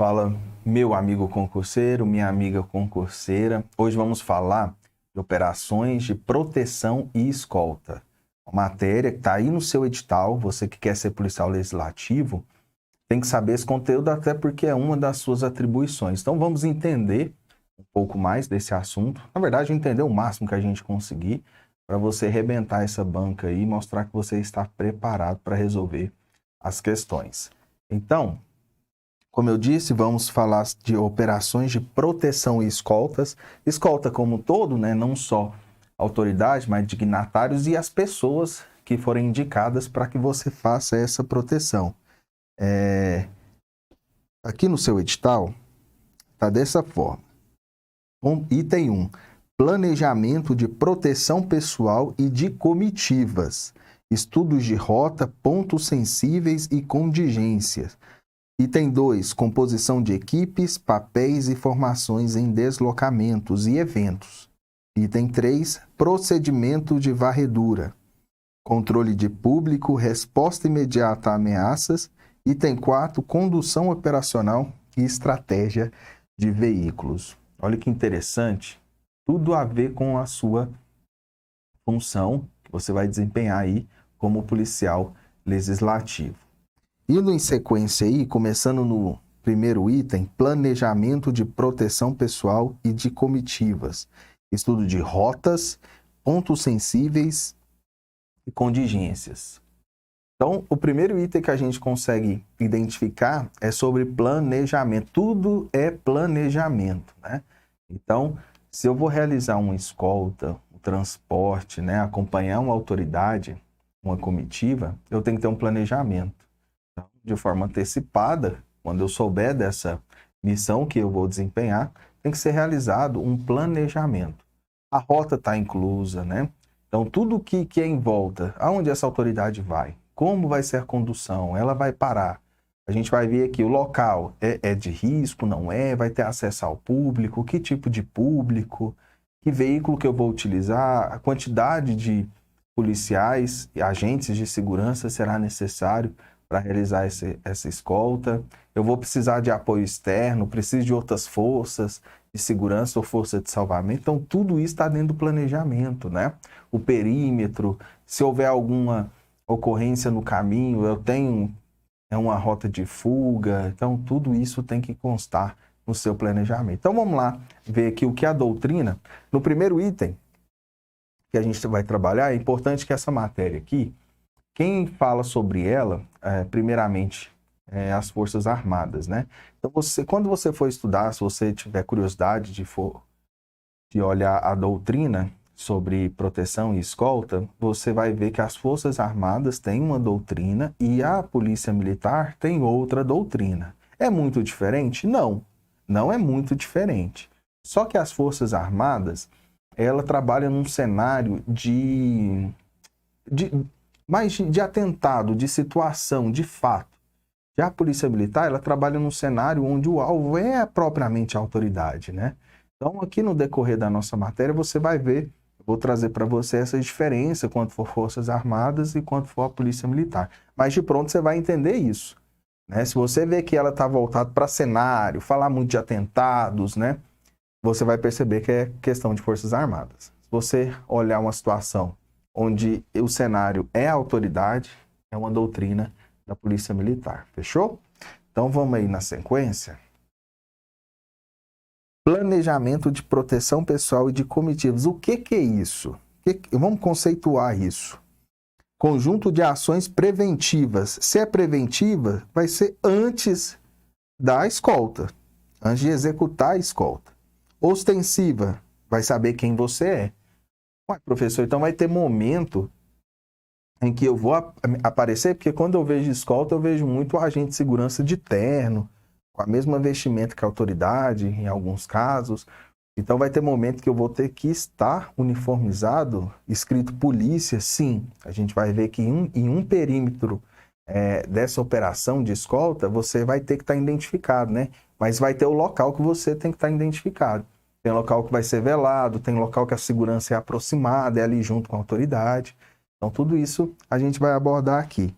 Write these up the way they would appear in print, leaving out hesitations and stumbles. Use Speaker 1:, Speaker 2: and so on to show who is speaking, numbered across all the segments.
Speaker 1: Fala, meu amigo concurseiro, minha amiga concurseira. Hoje vamos falar de operações de proteção e escolta. Uma matéria que está aí no seu edital. Você que quer ser policial legislativo tem que saber esse conteúdo, até porque é uma das suas atribuições. Então vamos entender um pouco mais desse assunto. Na verdade, entender o máximo que a gente conseguir para você arrebentar essa banca aí e mostrar que você está preparado para resolver as questões. Então, como eu disse, vamos falar de operações de proteção e escoltas. Escolta como um todo, né? Não só autoridade, mas dignatários e as pessoas que forem indicadas para que você faça essa proteção. Aqui no seu edital, está dessa forma. Item 1. Planejamento de proteção pessoal e de comitivas. Estudos de rota, pontos sensíveis e contingências. Item 2, composição de equipes, papéis e formações em deslocamentos e eventos. Item 3, procedimento de varredura. Controle de público, resposta imediata a ameaças. Item 4, condução operacional e estratégia de veículos. Olha que interessante, tudo a ver com a sua função que você vai desempenhar aí como policial legislativo. Indo em sequência aí, começando no primeiro item, planejamento de proteção pessoal e de comitivas. Estudo de rotas, pontos sensíveis e contingências. Então, o primeiro item que a gente consegue identificar é sobre planejamento. Tudo é planejamento, né? Então, se eu vou realizar uma escolta, um transporte, né, acompanhar uma autoridade, uma comitiva, eu tenho que ter um planejamento. De forma antecipada, quando eu souber dessa missão que eu vou desempenhar, tem que ser realizado um planejamento. A rota está inclusa, né? Então, tudo que é em volta, aonde essa autoridade vai, como vai ser a condução, ela vai parar. A gente vai ver aqui o local, é de risco, não é? Vai ter acesso ao público, que tipo de público, que veículo que eu vou utilizar, a quantidade de policiais e agentes de segurança será necessário para realizar essa escolta. Eu vou precisar de apoio externo, preciso de outras forças de segurança ou força de salvamento. Então, tudo isso está dentro do planejamento, né? O perímetro, se houver alguma ocorrência no caminho, eu tenho uma rota de fuga. Então, tudo isso tem que constar no seu planejamento. Então, vamos lá ver aqui o que a doutrina, no primeiro item que a gente vai trabalhar, é importante que essa matéria aqui, quem fala sobre ela, primeiramente, as Forças Armadas, né? Então, quando você for estudar, se você tiver curiosidade de olhar a doutrina sobre proteção e escolta, você vai ver que as Forças Armadas têm uma doutrina e a Polícia Militar tem outra doutrina. É muito diferente? Não, não é muito diferente. Só que as Forças Armadas, ela trabalha num cenário mais de atentado, de situação, de fato. Já a Polícia Militar, ela trabalha num cenário onde o alvo é propriamente a autoridade, né? Então, aqui no decorrer da nossa matéria, você vai ver, eu vou trazer para você essa diferença quando for Forças Armadas e quando for a Polícia Militar. Mas de pronto você vai entender isso, né? Se você vê que ela está voltada para cenário, falar muito de atentados, né? Você vai perceber que é questão de Forças Armadas. Se você olhar uma situação onde o cenário é a autoridade, é uma doutrina da Polícia Militar. Fechou? Então vamos aí na sequência. Planejamento de proteção pessoal e de comitivas. O que é isso? Vamos conceituar isso. Conjunto de ações preventivas. Se é preventiva, vai ser antes da escolta, antes de executar a escolta. Ostensiva, vai saber quem você é. Ué, professor, então vai ter momento em que eu vou aparecer, porque quando eu vejo escolta, eu vejo muito agente de segurança de terno, com a mesma vestimenta que a autoridade, em alguns casos. Então vai ter momento que eu vou ter que estar uniformizado, escrito polícia, sim. A gente vai ver que em um perímetro dessa operação de escolta, você vai ter que estar identificado, né? Mas vai ter o local que você tem que estar identificado. Tem local que vai ser velado, tem local que a segurança é aproximada, é ali junto com a autoridade. Então, tudo isso a gente vai abordar aqui.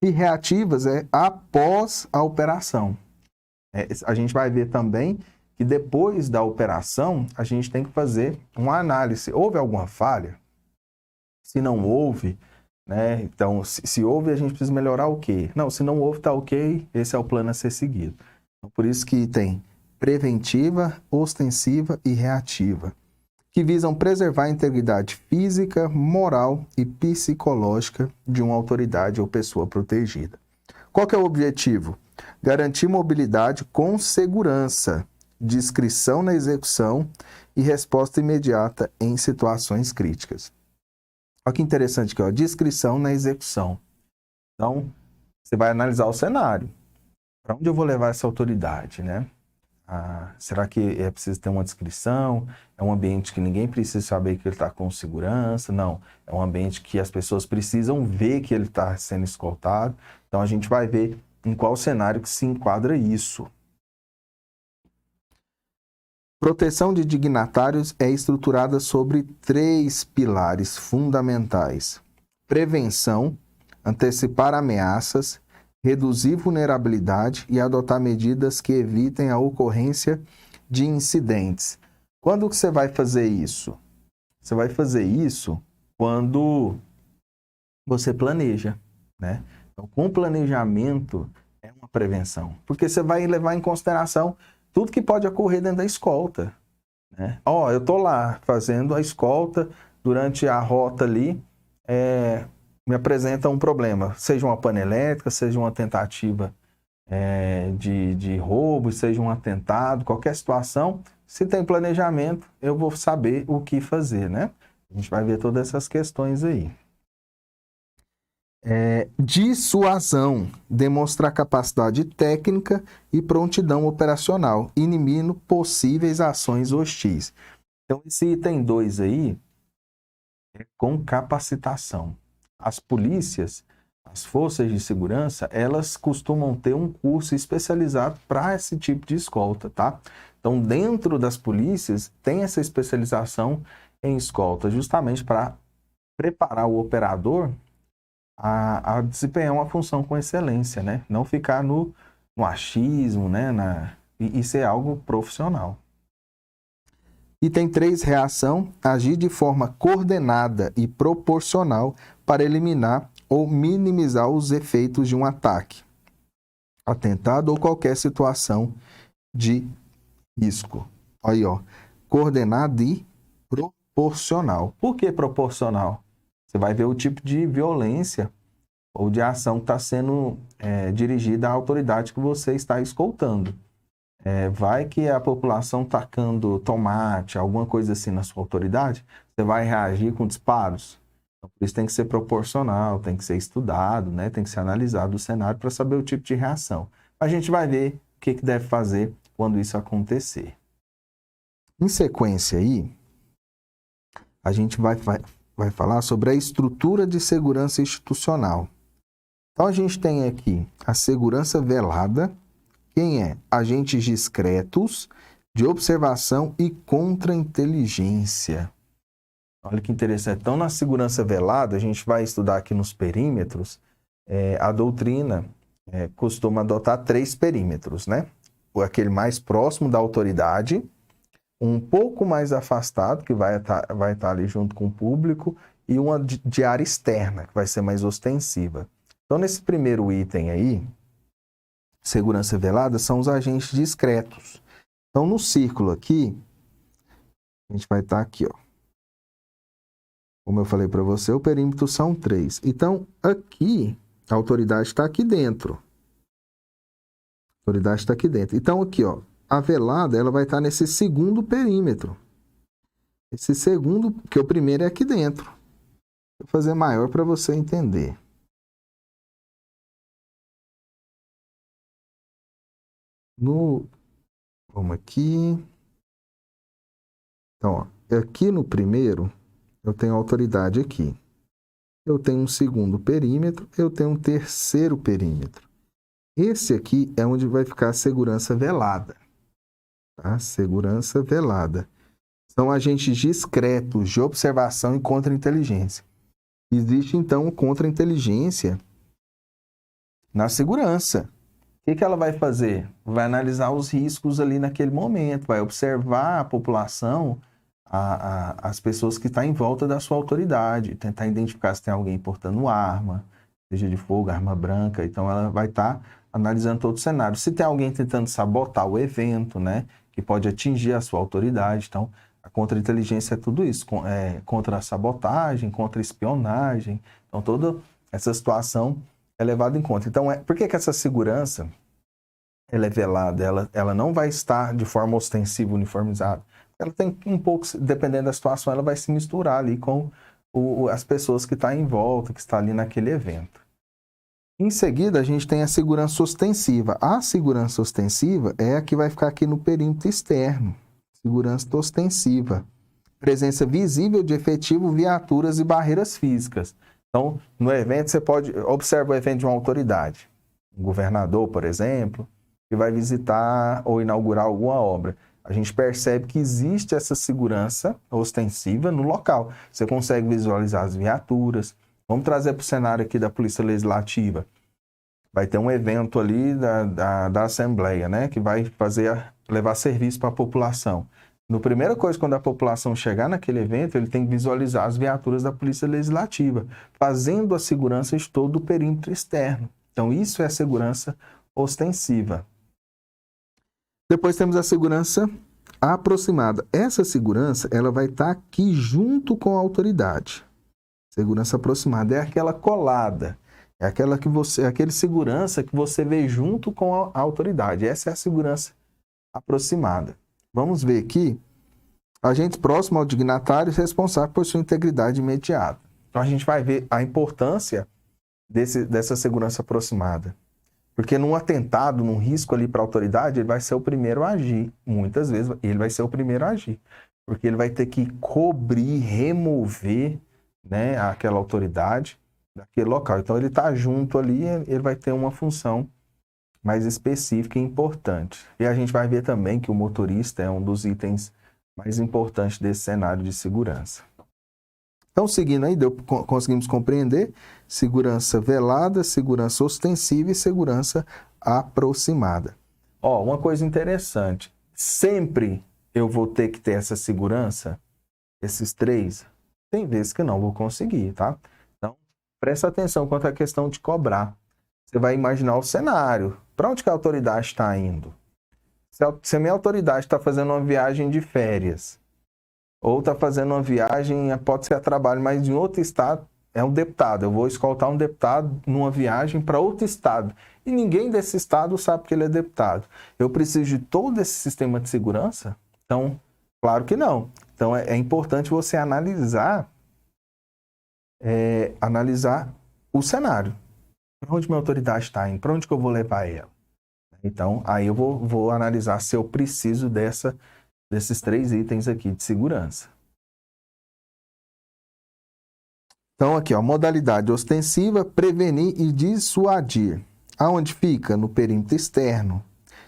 Speaker 1: E reativas é após a operação. A gente vai ver também que depois da operação, a gente tem que fazer uma análise. Houve alguma falha? Se não houve, né? Então, se houve, a gente precisa melhorar o quê? Não, se não houve, tá ok, esse é o plano a ser seguido. Então, por isso que tem preventiva, ostensiva e reativa, que visam preservar a integridade física, moral e psicológica de uma autoridade ou pessoa protegida. Qual que é o objetivo? Garantir mobilidade com segurança, discrição na execução e resposta imediata em situações críticas. Olha que interessante aqui, ó, discrição na execução. Então, você vai analisar o cenário. Para onde eu vou levar essa autoridade, né? Será que é preciso ter uma descrição? É um ambiente que ninguém precisa saber que ele está com segurança? Não. É um ambiente que as pessoas precisam ver que ele está sendo escoltado. Então, a gente vai ver em qual cenário que se enquadra isso. Proteção de dignatários é estruturada sobre 3 pilares fundamentais: prevenção, antecipar ameaças, reduzir vulnerabilidade e adotar medidas que evitem a ocorrência de incidentes. Quando que você vai fazer isso? Você vai fazer isso quando você planeja, né? Então, com planejamento é uma prevenção, porque você vai levar em consideração tudo que pode ocorrer dentro da escolta, né? Eu tô lá fazendo a escolta, durante a rota ali, me apresenta um problema, seja uma pane elétrica, seja uma tentativa de roubo, seja um atentado, qualquer situação, se tem planejamento, eu vou saber o que fazer, né? A gente vai ver todas essas questões aí. Dissuasão, demonstrar capacidade técnica e prontidão operacional, inibindo possíveis ações hostis. Então, esse item 2 aí é com capacitação. As polícias, as forças de segurança, elas costumam ter um curso especializado para esse tipo de escolta, tá? Então, dentro das polícias, tem essa especialização em escolta, justamente para preparar o operador a desempenhar uma função com excelência, né? Não ficar no achismo, né? E ser algo profissional. Item 3, reação, agir de forma coordenada e proporcional para eliminar ou minimizar os efeitos de um ataque, atentado ou qualquer situação de risco. Aí, ó, coordenado e proporcional. Por que proporcional? Você vai ver o tipo de violência ou de ação que está sendo dirigida à autoridade que você está escoltando. Vai que a população tacando tomate, alguma coisa assim na sua autoridade, você vai reagir com disparos. Então, por isso tem que ser proporcional, tem que ser estudado, né? Tem que ser analisado o cenário para saber o tipo de reação. A gente vai ver o que deve fazer quando isso acontecer. Em sequência aí, a gente vai falar sobre a estrutura de segurança institucional. Então, a gente tem aqui a segurança velada. Quem é? Agentes discretos, de observação e contra-inteligência. Olha que interessante. Então, na segurança velada, a gente vai estudar aqui nos perímetros, a doutrina costuma adotar 3 perímetros, né? Aquele mais próximo da autoridade, um pouco mais afastado, que vai estar ali junto com o público, e uma de área externa, que vai ser mais ostensiva. Então, nesse primeiro item aí, segurança velada, são os agentes discretos. Então, no círculo aqui, a gente vai estar aqui, ó. Como eu falei para você, o perímetro são 3. Então, aqui, a autoridade está aqui dentro. A autoridade está aqui dentro. Então, aqui, ó, a velada, ela vai estar nesse segundo perímetro. Esse segundo, que o primeiro é aqui dentro. Vou fazer maior para você entender. Vamos aqui. Então, ó, aqui no primeiro, eu tenho autoridade aqui. Eu tenho um segundo perímetro, eu tenho um terceiro perímetro. Esse aqui é onde vai ficar a segurança velada. Tá? Segurança velada. São agentes discretos de observação e contra-inteligência. Existe, então, contra-inteligência na segurança. que ela vai fazer? Vai analisar os riscos ali naquele momento, vai observar a população, as pessoas que estão em volta da sua autoridade, tentar identificar se tem alguém portando arma, seja de fogo, arma branca. Então, ela vai estar analisando todo o cenário. Se tem alguém tentando sabotar o evento, né, que pode atingir a sua autoridade. Então, a contra-inteligência é tudo isso, contra a sabotagem, contra a espionagem. Então, toda essa situação é levada em conta. Então, por que essa segurança ela é velada? Ela não vai estar de forma ostensiva, uniformizada. Ela tem um pouco, dependendo da situação, ela vai se misturar ali com as pessoas que estão em volta, que estão ali naquele evento. Em seguida, a gente tem a segurança ostensiva. A segurança ostensiva é a que vai ficar aqui no perímetro externo. Segurança ostensiva. Presença visível de efetivo, viaturas e barreiras físicas. Então, no evento, você pode observar o evento de uma autoridade. Um governador, por exemplo, que vai visitar ou inaugurar alguma obra. A gente percebe que existe essa segurança ostensiva no local. Você consegue visualizar as viaturas. Vamos trazer para o cenário aqui da Polícia Legislativa. Vai ter um evento ali da Assembleia, né? Que vai levar serviço para a população. No primeira coisa, quando a população chegar naquele evento, ele tem que visualizar as viaturas da Polícia Legislativa, fazendo a segurança de todo o perímetro externo. Então, isso é a segurança ostensiva. Depois temos a segurança aproximada. Essa segurança, ela vai estar aqui junto com a autoridade. Segurança aproximada é aquela colada, é aquele segurança que você vê junto com a autoridade. Essa é a segurança aproximada. Vamos ver aqui, agentes próximos ao dignatário responsável por sua integridade imediata. Então a gente vai ver a importância dessa segurança aproximada. Porque num atentado, num risco ali para a autoridade, ele vai ser o primeiro a agir. Muitas vezes ele vai ser o primeiro a agir. Porque ele vai ter que cobrir, remover, né, aquela autoridade daquele local. Então ele está junto ali, ele vai ter uma função mais específica e importante. E a gente vai ver também que o motorista é um dos itens mais importantes desse cenário de segurança. Então, seguindo aí, conseguimos compreender segurança velada, segurança ostensiva e segurança aproximada. Ó, uma coisa interessante, sempre eu vou ter que ter essa segurança, esses três, tem vezes que não vou conseguir, tá? Então, presta atenção quanto à questão de cobrar. Você vai imaginar o cenário. Para onde que a autoridade está indo? Se a minha autoridade está fazendo uma viagem de férias, ou está fazendo uma viagem, pode ser a trabalho, mas em outro estado, é um deputado. Eu vou escoltar um deputado numa viagem para outro estado. E ninguém desse estado sabe que ele é deputado. Eu preciso de todo esse sistema de segurança? Então, claro que não. Então, é importante você analisar o cenário. Para onde minha autoridade está indo? Para onde que eu vou levar ela? Então, aí eu vou analisar se eu preciso desses três itens aqui de segurança. Então, aqui, ó, modalidade ostensiva, prevenir e dissuadir. Aonde fica? No perímetro externo.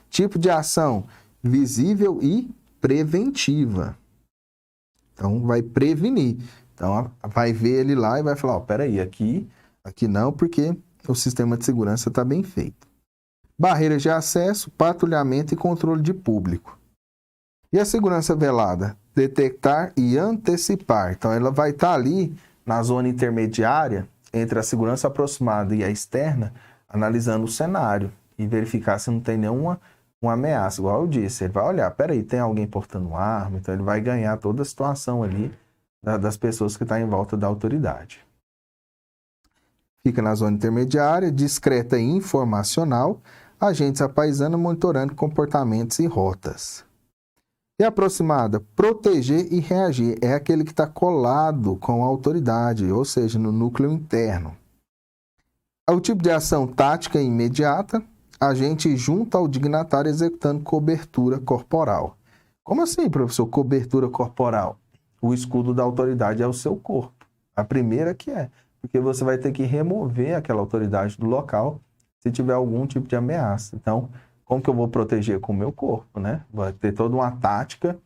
Speaker 1: Tipo de ação, visível e preventiva. Então, vai prevenir. Então, vai ver ele lá e vai falar, ó, peraí, aqui não, porque o sistema de segurança está bem feito. Barreiras de acesso, patrulhamento e controle de público. E a segurança velada? Detectar e antecipar. Então, ela vai estar ali na zona intermediária entre a segurança aproximada e a externa, analisando o cenário e verificar se não tem nenhuma ameaça. Igual eu disse, ele vai olhar, peraí, tem alguém portando arma? Então, ele vai ganhar toda a situação ali das pessoas que estão em volta da autoridade. Fica na zona intermediária, discreta e informacional, agentes apaisando, monitorando comportamentos e rotas. E aproximada, proteger e reagir, é aquele que está colado com a autoridade, ou seja, no núcleo interno. O tipo de ação tática e imediata, agente junto ao dignatário executando cobertura corporal. Como assim, professor, cobertura corporal? O escudo da autoridade é o seu corpo. A primeira que é, porque você vai ter que remover aquela autoridade do local se tiver algum tipo de ameaça. Então, como que eu vou proteger com o meu corpo, né? Vai ter toda uma tática,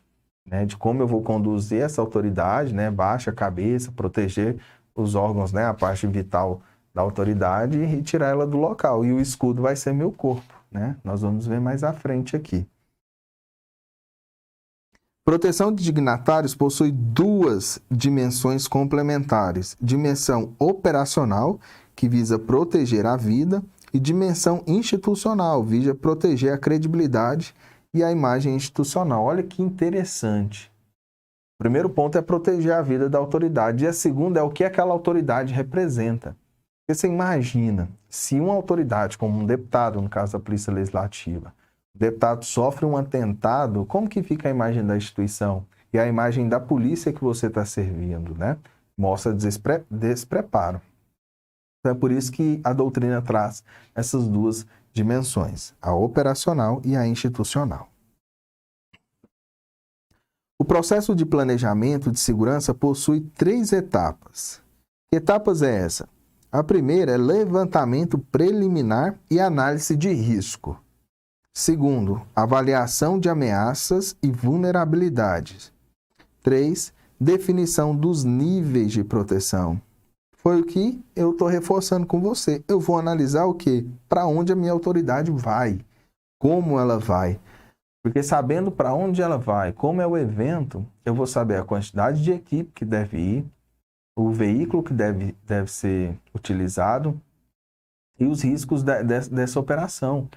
Speaker 1: né, de como eu vou conduzir essa autoridade, né? Baixa a cabeça, proteger os órgãos, né? A parte vital da autoridade e retirar ela do local. E o escudo vai ser meu corpo. né? Nós vamos ver mais à frente aqui. Proteção de dignatários possui duas dimensões complementares: dimensão operacional, que visa proteger a vida, e dimensão institucional, visa proteger a credibilidade e a imagem institucional. Olha que interessante. O primeiro ponto é proteger a vida da autoridade, e a segunda é o que aquela autoridade representa. Porque você imagina, se uma autoridade, como um deputado, no caso da Polícia Legislativa, o deputado sofre um atentado, como que fica a imagem da instituição? E a imagem da polícia que você está servindo, né? Mostra despreparo. Então é por isso que a doutrina traz essas duas dimensões, a operacional e a institucional. O processo de planejamento de segurança possui 3 etapas. Que etapas é essa? A primeira é levantamento preliminar e análise de risco. Segundo, avaliação de ameaças e vulnerabilidades. 3, definição dos níveis de proteção. Foi o que eu estou reforçando com você. Eu vou analisar o quê? Para onde a minha autoridade vai, como ela vai. Porque sabendo para onde ela vai, como é o evento, eu vou saber a quantidade de equipe que deve ir, o veículo que deve ser utilizado e os riscos dessa operação.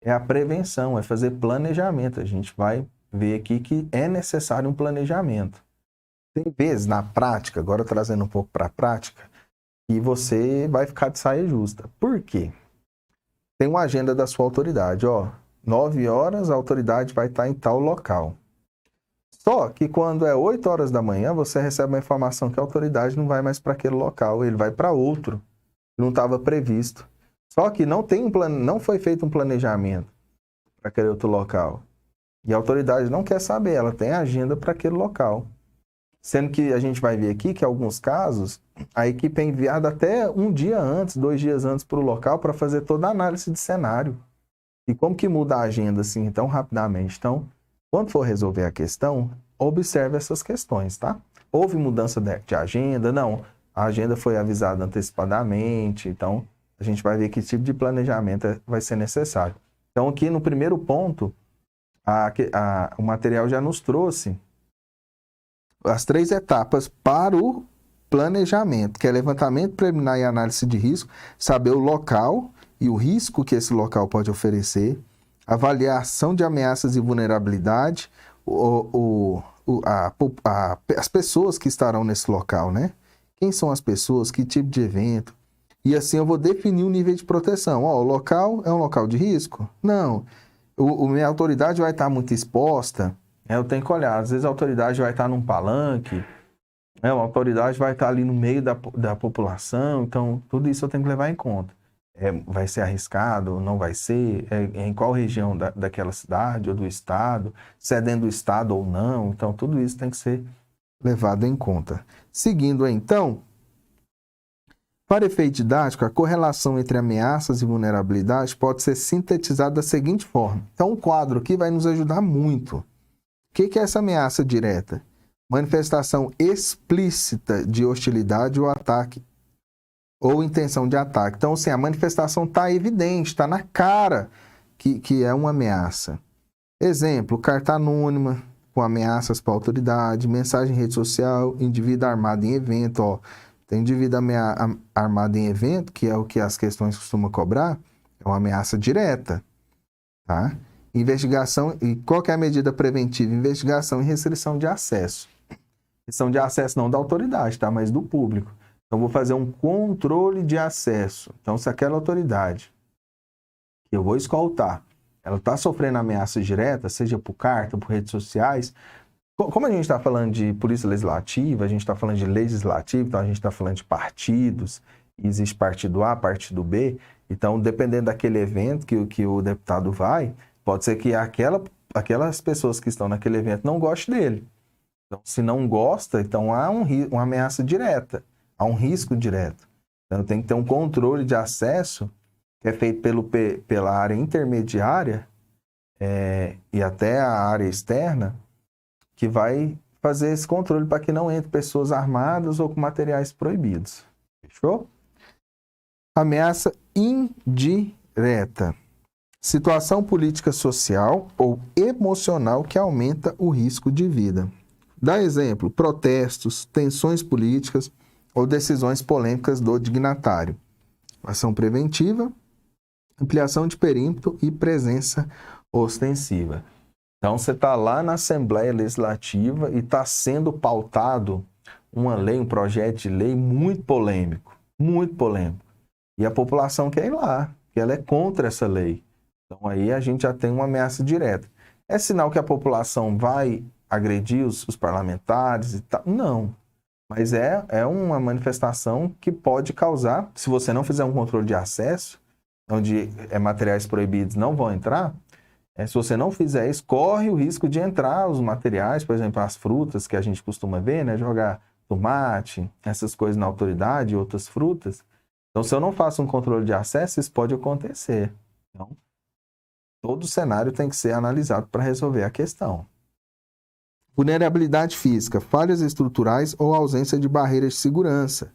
Speaker 1: É a prevenção, é fazer planejamento. A gente vai ver aqui que é necessário um planejamento. Tem vezes na prática, agora trazendo um pouco para a prática, que você vai ficar de saia justa. Por quê? Tem uma agenda da sua autoridade, 9 horas a autoridade vai estar em tal local. Só que quando é 8 horas da manhã, você recebe uma informação que a autoridade não vai mais para aquele local, ele vai para outro. Não estava previsto. Só que não foi feito um planejamento para aquele outro local. E a autoridade não quer saber, ela tem agenda para aquele local. Sendo que a gente vai ver aqui que, em alguns casos, a equipe é enviada até 1 dia antes, 2 dias antes para o local para fazer toda a análise de cenário. E como que muda a agenda assim tão rapidamente? Então, quando for resolver a questão, observe essas questões, tá? Houve mudança de agenda? Não. A agenda foi avisada antecipadamente, então a gente vai ver que tipo de planejamento vai ser necessário. Então, aqui no primeiro ponto, o material já nos trouxe as 3 etapas para o planejamento, que é levantamento preliminar e análise de risco, saber o local e o risco que esse local pode oferecer, avaliação de ameaças e vulnerabilidade, as pessoas que estarão nesse local, né? Quem são as pessoas, que tipo de evento, e assim eu vou definir o nível de proteção. O local é um local de risco? Não. Minha autoridade vai estar muito exposta? Eu tenho que olhar. Às vezes a autoridade vai estar num palanque, a autoridade vai estar ali no meio da população, então tudo isso eu tenho que levar em conta. Vai ser arriscado, não vai ser? Em qual região daquela cidade ou do estado? Se é dentro do estado ou não? Então tudo isso tem que ser levado em conta. Seguindo então, para efeito didático, a correlação entre ameaças e vulnerabilidades pode ser sintetizada da seguinte forma. Então, o quadro aqui vai nos ajudar muito. O que é essa ameaça direta? Manifestação explícita de hostilidade ou ataque, ou intenção de ataque. Então, assim, a manifestação está evidente, está na cara que é uma ameaça. Exemplo, carta anônima com ameaças para a autoridade, mensagem em rede social, indivíduo armado em evento, tem indivíduo armado em evento, que é o que as questões costumam cobrar, é uma ameaça direta, tá? Investigação, e qual que é a medida preventiva? Investigação e restrição de acesso. Restrição de acesso não da autoridade, tá? Mas do público. Então, vou fazer um controle de acesso. Então, se aquela autoridade que eu vou escoltar, ela está sofrendo ameaça direta, seja por carta, por redes sociais, como a gente está falando de polícia legislativa, a gente está falando de legislativo, então a gente está falando de partidos, existe partido A, partido B, então dependendo daquele evento que o deputado vai, pode ser que aquelas pessoas que estão naquele evento não gostem dele. Então, se não gosta, então há uma ameaça direta, há um risco direto. Então tem que ter um controle de acesso que é feito pela área intermediária e até a área externa, que vai fazer esse controle para que não entre pessoas armadas ou com materiais proibidos. Fechou? Ameaça indireta. Situação política social ou emocional que aumenta o risco de vida. Dá exemplo, protestos, tensões políticas ou decisões polêmicas do dignatário. Ação preventiva, ampliação de perímetro e presença ostensiva. Então, você está lá na Assembleia Legislativa e está sendo pautado uma lei, um projeto de lei muito polêmico. E a população quer ir lá, que ela é contra essa lei. Então, aí a gente já tem uma ameaça direta. É sinal que a população vai agredir os parlamentares e tal? Não. Mas é uma manifestação que pode causar, se você não fizer um controle de acesso, onde materiais proibidos não vão entrar, se você não fizer isso, corre o risco de entrar os materiais, por exemplo, as frutas que a gente costuma ver, né? Jogar tomate, essas coisas na autoridade e outras frutas. Então, se eu não faço um controle de acesso, isso pode acontecer. Então, todo cenário tem que ser analisado para resolver a questão. Vulnerabilidade física, falhas estruturais ou ausência de barreiras de segurança.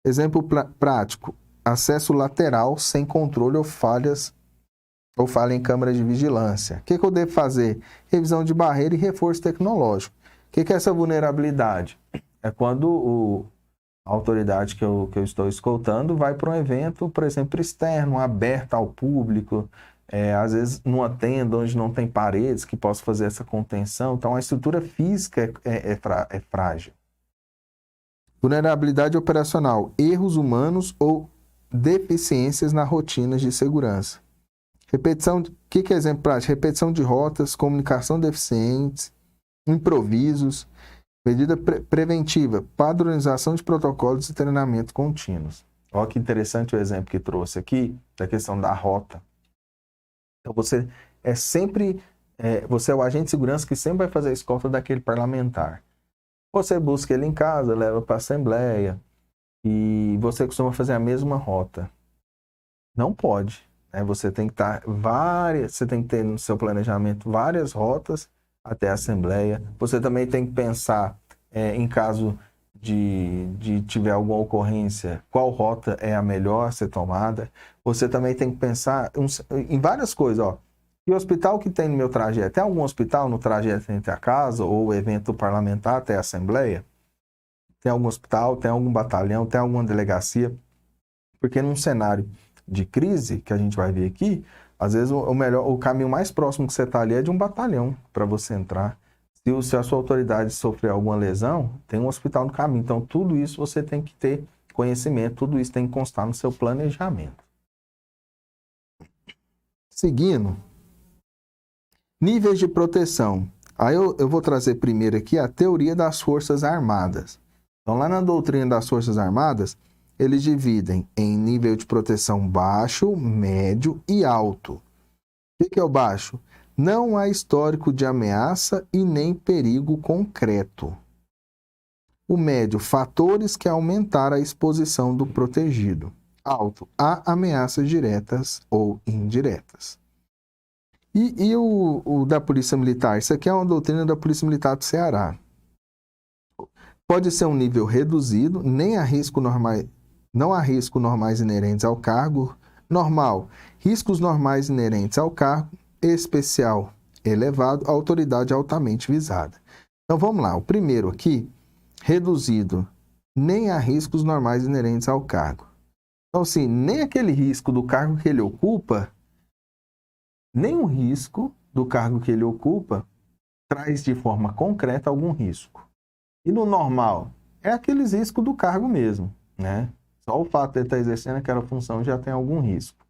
Speaker 1: Exemplo prático, acesso lateral sem controle ou falha em câmara de vigilância. O que eu devo fazer? Revisão de barreira e reforço tecnológico. O que é essa vulnerabilidade? É quando a autoridade que eu estou escoltando vai para um evento, por exemplo, externo, aberto ao público, às vezes numa tenda onde não tem paredes que possa fazer essa contenção. Então, a estrutura física é frágil. Vulnerabilidade operacional, erros humanos ou deficiências na rotina de segurança. Repetição, o que é exemplo prático? Repetição de rotas, comunicação deficiente, improvisos, medida preventiva, padronização de protocolos e treinamento contínuos. Olha que interessante o exemplo que trouxe aqui, da questão da rota. Então, você é o agente de segurança que sempre vai fazer a escolta daquele parlamentar. Você busca ele em casa, leva para a Assembleia e você costuma fazer a mesma rota. Não pode. Você tem que ter no seu planejamento várias rotas até a Assembleia. Você também tem que pensar, em caso de tiver alguma ocorrência, qual rota é a melhor a ser tomada. Você também tem que pensar em várias coisas. Que hospital que tem no meu trajeto? Tem algum hospital no trajeto entre a casa ou o evento parlamentar até a Assembleia? Tem algum hospital, tem algum batalhão, tem alguma delegacia? Porque num cenário de crise, que a gente vai ver aqui, às vezes o caminho mais próximo que você está ali é de um batalhão para você entrar. Se a sua autoridade sofrer alguma lesão, tem um hospital no caminho. Então, tudo isso você tem que ter conhecimento, tudo isso tem que constar no seu planejamento. Seguindo, níveis de proteção. Aí eu vou trazer primeiro aqui a teoria das Forças Armadas. Então, lá na doutrina das Forças Armadas, eles dividem em nível de proteção baixo, médio e alto. O que é o baixo? Não há histórico de ameaça e nem perigo concreto. O médio, fatores que aumentaram a exposição do protegido. Alto, há ameaças diretas ou indiretas. E o da Polícia Militar? Isso aqui é uma doutrina da Polícia Militar do Ceará. Pode ser um nível reduzido, não há risco normais inerentes ao cargo. Normal, riscos normais inerentes ao cargo. Especial, elevado, autoridade altamente visada. Então, vamos lá. O primeiro aqui, reduzido, nem há riscos normais inerentes ao cargo. Então, assim, nem aquele risco do cargo que ele ocupa, nenhum risco do cargo que ele ocupa traz de forma concreta algum risco. E no normal, é aqueles riscos do cargo mesmo, né? Só o fato de ele estar exercendo aquela função já tem algum risco.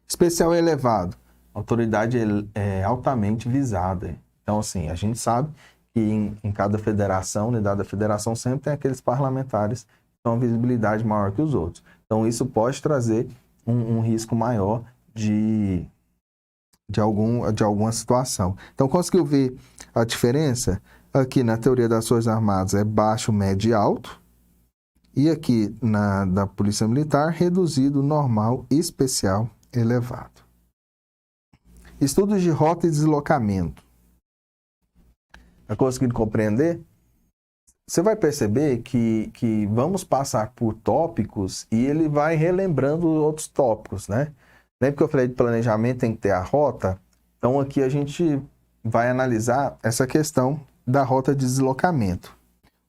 Speaker 1: Especial é elevado. A autoridade é altamente visada. Então, assim, a gente sabe que em cada federação, unidade da federação, sempre tem aqueles parlamentares que têm uma visibilidade maior que os outros. Então, isso pode trazer um risco maior de alguma situação. Então, conseguiu ver a diferença? Aqui na teoria das Forças Armadas é baixo, médio e alto. E aqui da Polícia Militar, reduzido, normal, especial, elevado. Estudos de rota e deslocamento. Está conseguindo compreender? Você vai perceber que vamos passar por tópicos e ele vai relembrando outros tópicos, né? Lembra que eu falei de planejamento, tem que ter a rota? Então aqui a gente vai analisar essa questão da rota de deslocamento.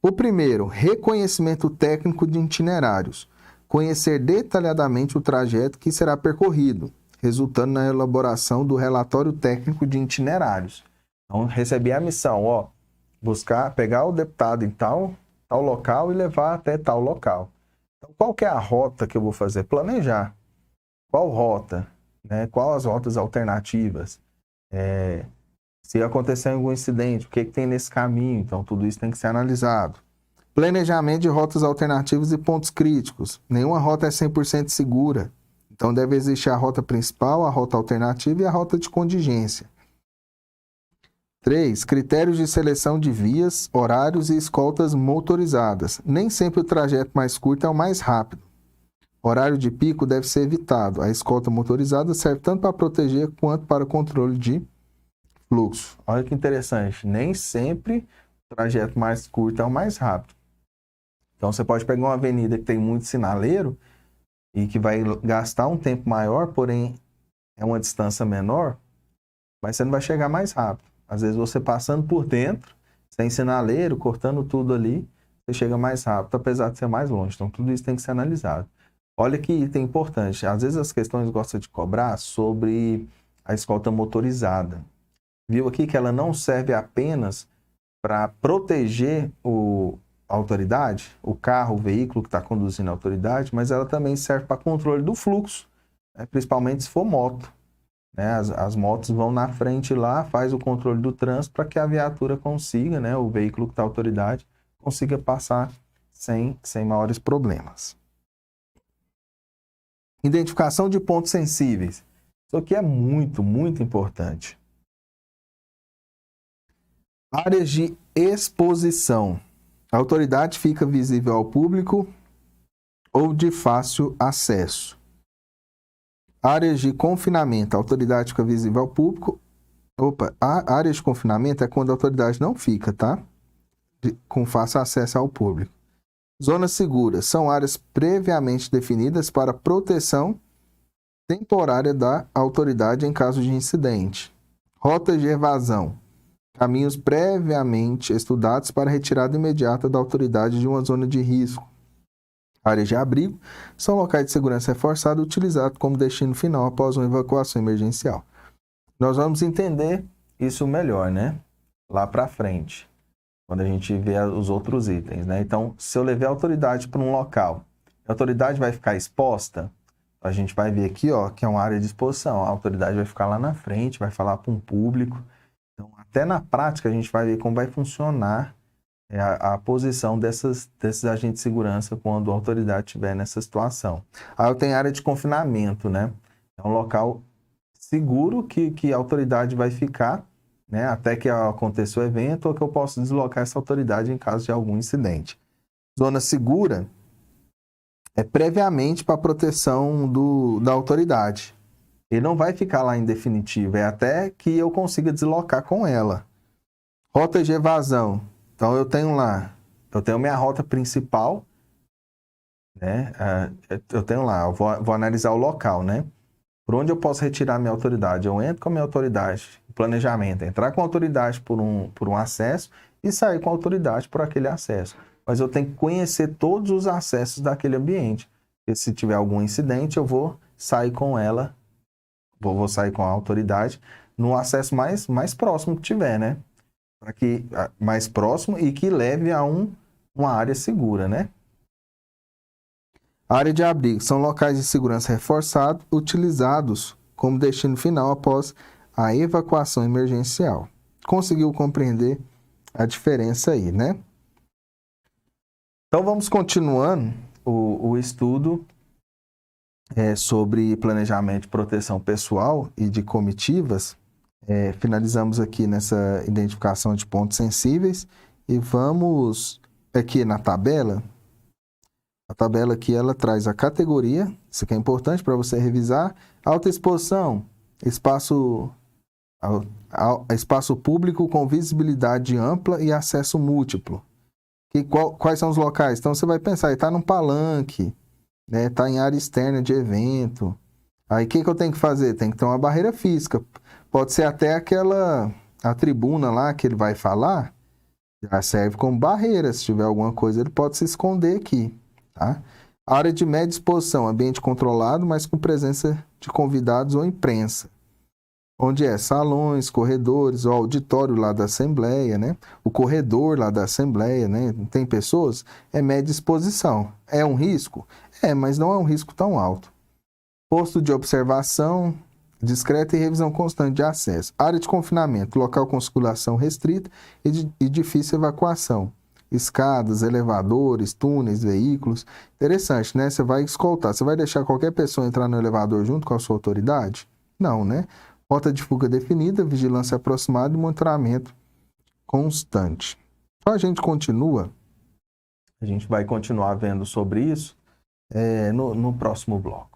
Speaker 1: O primeiro, reconhecimento técnico de itinerários. Conhecer detalhadamente o trajeto que será percorrido, resultando na elaboração do relatório técnico de itinerários. Então, recebi a missão, pegar o deputado em tal local e levar até tal local. Então, qual que é a rota que eu vou fazer? Planejar. Qual rota? Né? Qual as rotas alternativas? Se acontecer algum incidente, o que tem nesse caminho? Então, tudo isso tem que ser analisado. Planejamento de rotas alternativas e pontos críticos. Nenhuma rota é 100% segura. Então, deve existir a rota principal, a rota alternativa e a rota de contingência. 3. Critérios de seleção de vias, horários e escoltas motorizadas. Nem sempre o trajeto mais curto é o mais rápido. Horário de pico deve ser evitado. A escolta motorizada serve tanto para proteger quanto para o controle de fluxo. Olha que interessante. Nem sempre o trajeto mais curto é o mais rápido. Então, você pode pegar uma avenida que tem muito sinaleiro e que vai gastar um tempo maior, porém é uma distância menor, mas você não vai chegar mais rápido. Às vezes você passando por dentro, sem sinaleiro, cortando tudo ali, você chega mais rápido, apesar de ser mais longe. Então, tudo isso tem que ser analisado. Olha que item importante. Às vezes as questões gostam de cobrar sobre a escolta motorizada. Viu aqui que ela não serve apenas para proteger a autoridade, o carro, o veículo que está conduzindo a autoridade, mas ela também serve para controle do fluxo, né? Principalmente se for moto. Né? As motos vão na frente lá, faz o controle do trânsito para que a viatura consiga, né? O veículo que está a autoridade, consiga passar sem maiores problemas. Identificação de pontos sensíveis. Isso aqui é muito, muito importante. Áreas de exposição. A autoridade fica visível ao público ou de fácil acesso. Áreas de confinamento. A autoridade fica visível ao público. Áreas de confinamento é quando a autoridade não fica, tá? Com fácil acesso ao público. Zonas seguras. São áreas previamente definidas para proteção temporária da autoridade em caso de incidente. Rotas de evasão. Caminhos previamente estudados para retirada imediata da autoridade de uma zona de risco. Áreas de abrigo são locais de segurança reforçada utilizados como destino final após uma evacuação emergencial. Nós vamos entender isso melhor, né? Lá para frente, quando a gente vê os outros itens, né? Então, se eu levar a autoridade para um local, a autoridade vai ficar exposta, a gente vai ver aqui, que é uma área de exposição. A autoridade vai ficar lá na frente, vai falar para um público. Então, até na prática, a gente vai ver como vai funcionar a posição desses agentes de segurança quando a autoridade estiver nessa situação. Aí eu tenho área de confinamento, né? É um local seguro que a autoridade vai ficar, né? Até que aconteça o evento ou que eu possa deslocar essa autoridade em caso de algum incidente. Zona segura é previamente para a proteção da autoridade. Ele não vai ficar lá em definitivo, é até que eu consiga deslocar com ela. Rotas de evasão. Então, eu tenho minha rota principal, né? Eu vou analisar o local, né? Por onde eu posso retirar minha autoridade? Eu entro com a minha autoridade, planejamento, entrar com a autoridade por um acesso e sair com a autoridade por aquele acesso. Mas eu tenho que conhecer todos os acessos daquele ambiente. Porque se tiver algum incidente, eu vou sair com ela, vou sair com a autoridade no acesso mais próximo que tiver, né? Para que mais próximo e que leve a uma área segura, né? Área de abrigo são locais de segurança reforçados utilizados como destino final após a evacuação emergencial. Conseguiu compreender a diferença aí, né? Então vamos continuando o estudo sobre planejamento de proteção pessoal e de comitivas. Finalizamos aqui nessa identificação de pontos sensíveis e vamos aqui na tabela. A tabela aqui ela traz a categoria, isso aqui é importante para você revisar. Alta exposição, espaço público com visibilidade ampla e acesso múltiplo. Quais são os locais? Então você vai pensar, está num palanque, né? Está em área externa de evento, Aí o que eu tenho que fazer? Tem que ter uma barreira física. Pode ser até a tribuna lá que ele vai falar, já serve como barreira. Se tiver alguma coisa, ele pode se esconder aqui, tá? Área de média exposição, ambiente controlado, mas com presença de convidados ou imprensa. Onde é salões, corredores, o auditório lá da Assembleia, né? O corredor lá da Assembleia, né? Tem pessoas, é média exposição. É um risco? É, mas não é um risco tão alto. Posto de observação, discreta e revisão constante de acesso. Área de confinamento, local com circulação restrita e difícil evacuação. Escadas, elevadores, túneis, veículos. Interessante, né? Você vai escoltar. Você vai deixar qualquer pessoa entrar no elevador junto com a sua autoridade? Não, né? Rota de fuga definida, vigilância aproximada e monitoramento constante. Então a gente continua. A gente vai continuar vendo sobre isso no próximo bloco.